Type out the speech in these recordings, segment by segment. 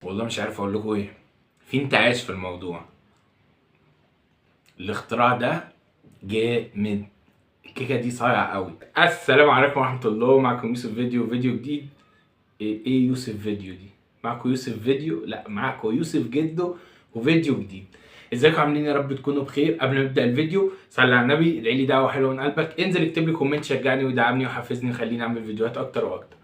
والله مش عارف اقول لكم ايه. في انتعاش في الموضوع. الاختراع ده جامد. الكيكه دي صايعه قوي. السلام عليكم ورحمه الله، معكم يوسف فيديو جديد. ايه يوسف فيديو دي؟ معكم يوسف فيديو؟ لا، معكم يوسف جدو وفيديو جديد. ازيكم عاملين؟ يا رب تكونوا بخير. قبل ما نبدا الفيديو صلي على النبي، ادعي لي دعوه حلوه من قلبك، انزل اكتب لي كومنت شجعني ويدعمني ويحفزني ويخليني اعمل فيديوهات اكتر واكتر.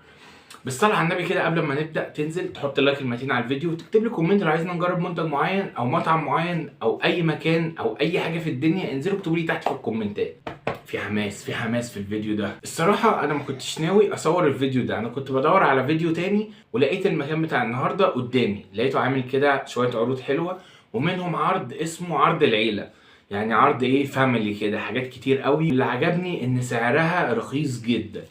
بالصلاة على النبي كده قبل ما نبدأ تنزل تحط لايك المتين على الفيديو وتكتب لي كومنت لو عايزنا نجرب منتج معين او مطعم معين او اي مكان او اي حاجة في الدنيا. انزلوا اكتبوا لي تحت في الكومنتات. في حماس في الفيديو ده. الصراحة انا ما كنتش ناوي اصور الفيديو ده، انا كنت بدور على فيديو تاني ولقيت المكان بتاع النهاردة قدامي، لقيته عامل كده شوية عروض حلوة ومنهم عرض اسمه عرض العيلة. يعني عرض ايه؟ فاميلي كده، حاجات كتير قوي. اللي عجبني ان سعرها رخيص جدا.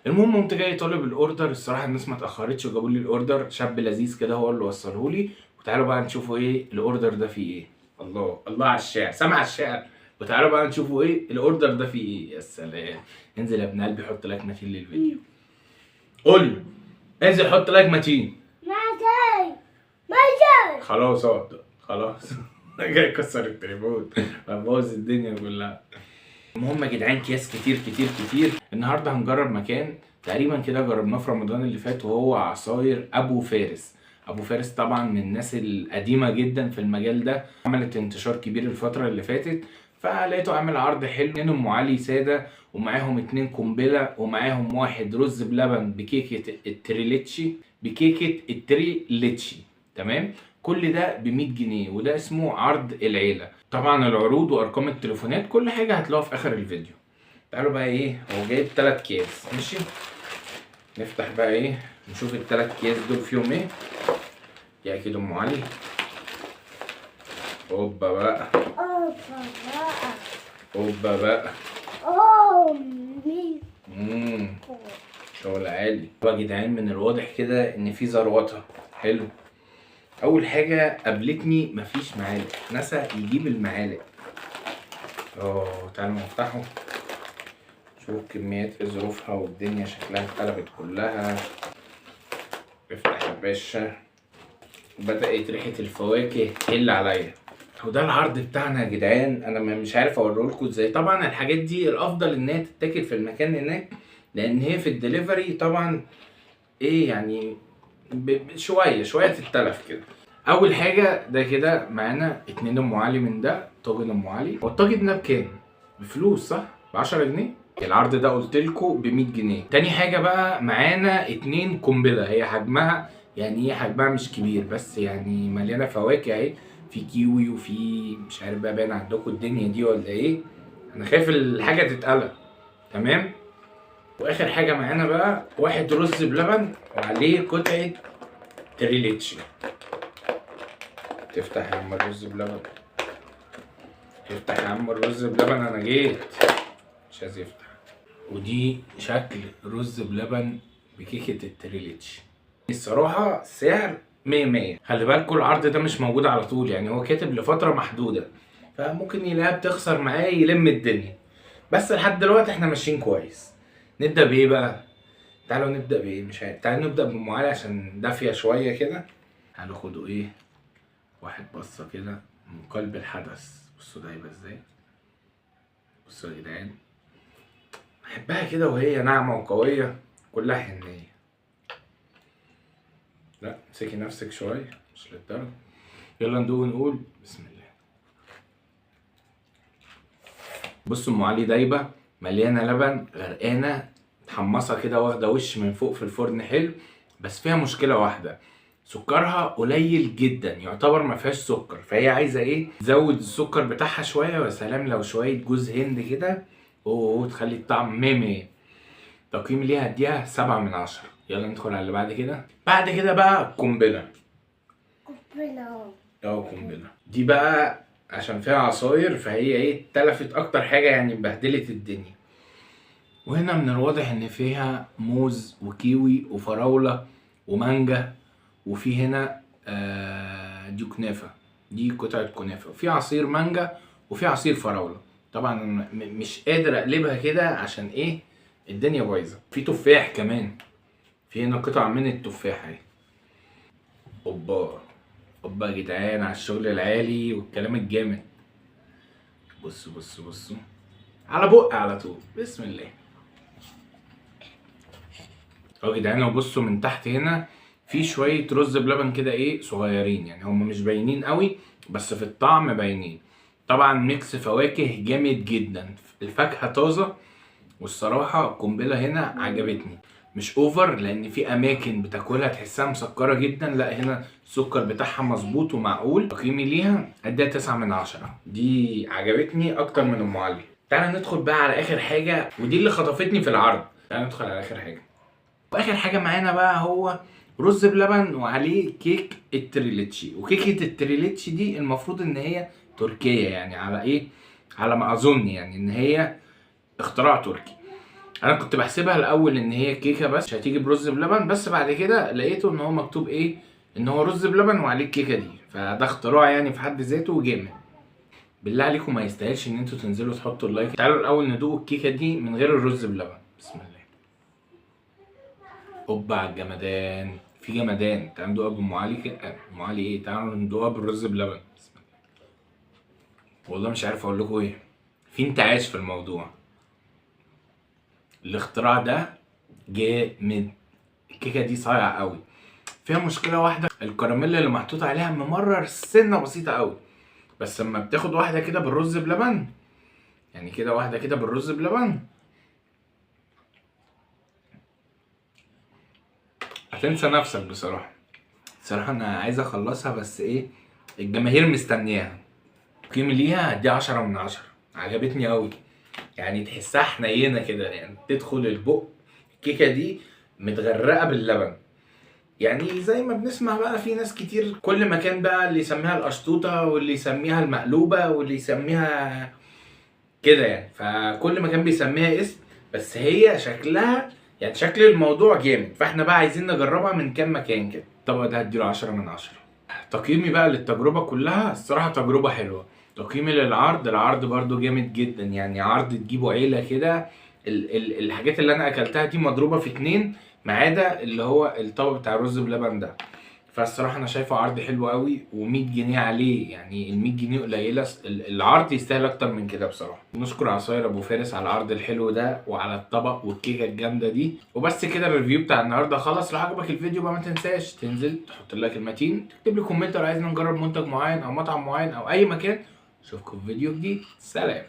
المهم قمت جاي طالب الاوردر. الصراحه الناس ما اتاخرتش وجابوا لي الاوردر، شاب لذيذ كده هو اللي وصله لي. وتعالوا بقى نشوفوا ايه الاوردر ده فيه ايه. الله الله على الشعر، سامع الشعر. وتعالوا بقى نشوفوا ايه الاوردر ده فيه ايه. يا سلام. انزل يا ابن قلبي حط لايك متين للفيديو. قول له انزل حط لايك متين. ما خلاص اقعد خلاص. جاي كسر التليفون بوظ الدنيا كلها. المهم يا جدعان، اكياس كتير. النهارده هنجرب مكان تقريبا كده جربناه في رمضان اللي فات، وهو عصاير ابو فارس. ابو فارس طبعا من الناس القديمه جدا في المجال ده، عملت انتشار كبير الفتره اللي فاتت. فلقيته عامل عرض حلو، 2 ام علي ساده ومعاهم 2 قنبله ومعاهم 1 رز بلبن بكيكه التريليتشي. تمام. كل ده ب 100 جنيه، وده اسمه عرض العيله. طبعا العروض وارقام التليفونات كل حاجه هتلاقوها في اخر الفيديو. تعالوا بقى ايه، هو جايب 3 اكياس ماشي. نفتح بقى ايه نشوف ال3 اكياس دول فيهم ايه. يا اكيد ام علي. اوبا بقى. شغل عالي بقى يا جدعان. من الواضح كده ان في زروطه. حلو. اول حاجه قابلتني مفيش معالق، نسى يجيب المعالق. تعالوا نفتحه شوف كميات ايه ظروفها، والدنيا شكلها اتقلبت كلها. افتح يا باشا. بدأت ريحة الفواكه تقل عليا. وده العرض بتاعنا يا جدعان. انا مش عارف اوريهولكوا ازاي. طبعا الحاجات دي الافضل ان هي تتاكل في المكان هناك، لان هي في الدليفري طبعا ايه يعني شويه تتلف كده. اول حاجه ده كده معانا 2 ام علي من ده، طاجن ام علي. هو الطاجن ده بكام؟ بفلوس صح؟ ب10 جنيه. العرض ده قلت لكم ب 100 جنيه. تاني حاجه بقى معانا 2 قنبله. هي حجمها يعني ايه، حجمها مش كبير بس يعني مليانه فواكه اهي. في كيوي وفي مش عارف بقى باين عندكم الدنيا دي ولا ايه. انا خايف الحاجه تتقلب. تمام. واخر حاجه معانا بقى 1 رز بلبن وعليه قطعه تريليتشي. تفتح يا عم الرز بلبن. افتح يا عم الرز بلبن، انا جيت. مش عايز يفتح. ودي شكل رز بلبن بكيكه التريليتشي. الصراحه سعر 100. خلي بالكوا العرض ده مش موجود على طول، يعني هو كاتب لفتره محدوده، فممكن يلاقيها بتخسر معاه يلم الدنيا. بس لحد دلوقتي احنا ماشيين كويس. نبدا بايه بقى؟ تعالوا نبدا بايه؟ مش عارف. تعالوا نبدا بام علي عشان دافيه شويه كده. تعالوا خدوا ايه 1 بصه كده من قلب الحدث. بصوا ده هيبقى ازاي. بصوا يا جدعان، بحبها كده وهي ناعمه وقويه، كلها حنيه. لا امسكي نفسك شويه، مش للدرجه. يلا ندوق ونقول بسم الله. بصوا ام علي دايبه، مليانه لبن، غرقانه، متحمصه كده، واخده وش من فوق في الفرن حلو. بس فيها مشكله واحده، سكرها قليل جدا، يعتبر ما فيهاش سكر. فهي عايزه ايه، تزود السكر بتاعها شويه. ويا سلام لو شويه جوز هند كده، تخلي الطعم 100. تقييم ليها اديها 7/10. يلا ندخل على اللي بعد كده. بعد كده بقى قنبله. قنبله دي بقى عشان فيها عصاير، فهي ايه اتلفت اكتر حاجه، يعني بهدلت الدنيا. وهنا من الواضح ان فيها موز وكيوي وفراوله ومانجا. وفي هنا دي كنافه، دي قطعه كنافه، وفي عصير مانجا وفي عصير فراوله. طبعا مش قادر اقلبها كده عشان ايه، الدنيا بايظه. في تفاح كمان، في هنا قطع من التفاح اهي. اوبا اوبا يا جدعان على الشغل العالي والكلام الجامد. بصوا بصوا بصوا على بق على طول، بسم الله. اهو يا جدعان، بصوا من تحت هنا في شويه رز بلبن كده ايه صغيرين، يعني هم مش باينين قوي بس في الطعم باينين. طبعا ميكس فواكه جامد جدا، الفاكهه طازه، والصراحه القنبله هنا عجبتني. مش اوفر، لان في اماكن بتاكلها تحسها مسكره جدا، لا هنا السكر بتاعها مظبوط ومعقول. تقييمي ليها اديها 9 من 10، دي عجبتني اكتر من ام علي. تعالى ندخل بقى على اخر حاجه، ودي اللي خطفتني في العرض. تعالى ندخل على اخر حاجه. واخر حاجه معانا بقى هو رز بلبن وعليه كيك التريليتشي. وكيكه التريليتشي دي المفروض ان هي تركيه، يعني على ايه، على ما اظن يعني ان هي اختراع تركي. انا كنت بحسبها الاول ان هي كيكه بس هتيجي برز بلبن، بس بعد كده لقيته ان هو مكتوب ايه، ان هو رز بلبن وعليه الكيكه دي، فده اختراع يعني في حد ذاته جامد. بالله عليكم ما يستاهلش ان انتوا تنزلوا تحطوا اللايك. تعالوا الاول ندوق الكيكه دي من غير الرز بلبن، بسم الله. اوبا على الجمدان، في جمدان. تعالوا ندوقها بام علي كده، ام علي ايه، تعالوا ندوقها بالرز بلبن، بسم الله. والله مش عارف اقول لكم ايه، في انتعاش في الموضوع. الاختراع ده جامد. الكيكه دي صايعه قوي، فيها مشكله واحده، الكراميل اللي محطوط عليها ممرر سنه بسيطه قوي. بس لما بتاخد واحده كده بالرز بلبن، يعني كده واحده كده بالرز بلبن، هتنسى نفسك بصراحه. بصراحه انا عايز اخلصها، بس ايه، الجماهير مستنياها. قيمي ليها دي 10 من 10، عجبتني قوي. يعني تحسها حنينه كده، يعني تدخل البق الكيكه دي متغرقه باللبن. يعني زي ما بنسمع بقى في ناس كتير كل مكان بقى اللي يسميها القشطوطه واللي يسميها المقلوبه واللي يسميها كده، يعني فكل مكان بيسميها اسم، بس هي شكلها يعني شكل الموضوع جامد، فاحنا بقى عايزين نجربها من كام مكان كده. الطبق ده هديله 10 من 10. تقييمي بقى للتجربة كلها الصراحة تجربة حلوة. تقييمي للعرض، العرض برضو جامد جدا، يعني عرض تجيبه عيلة كده. الحاجات اللي انا اكلتها دي مضروبة في 2، ما عدا اللي هو الطبق بتاع الرز بلبن ده. فالصراحة انا شايفه عرض حلو قوي، و100 جنيه عليه، يعني ال 100 جنيه قليلة، العرض يستاهل اكتر من كده بصراحة. نشكر عصاير ابو فارس على العرض الحلو ده وعلى الطبق والكيكة الجامدة دي. وبس كده الريفيو بتاع النهاردة خلص. لو عجبك الفيديو بقى ما تنساش تنزل تحط اللايك المتين، تكتب لي كومنت لو عايزنا نجرب منتج معين او مطعم معين او اي مكان. اشوفكم في فيديو جديد، سلام.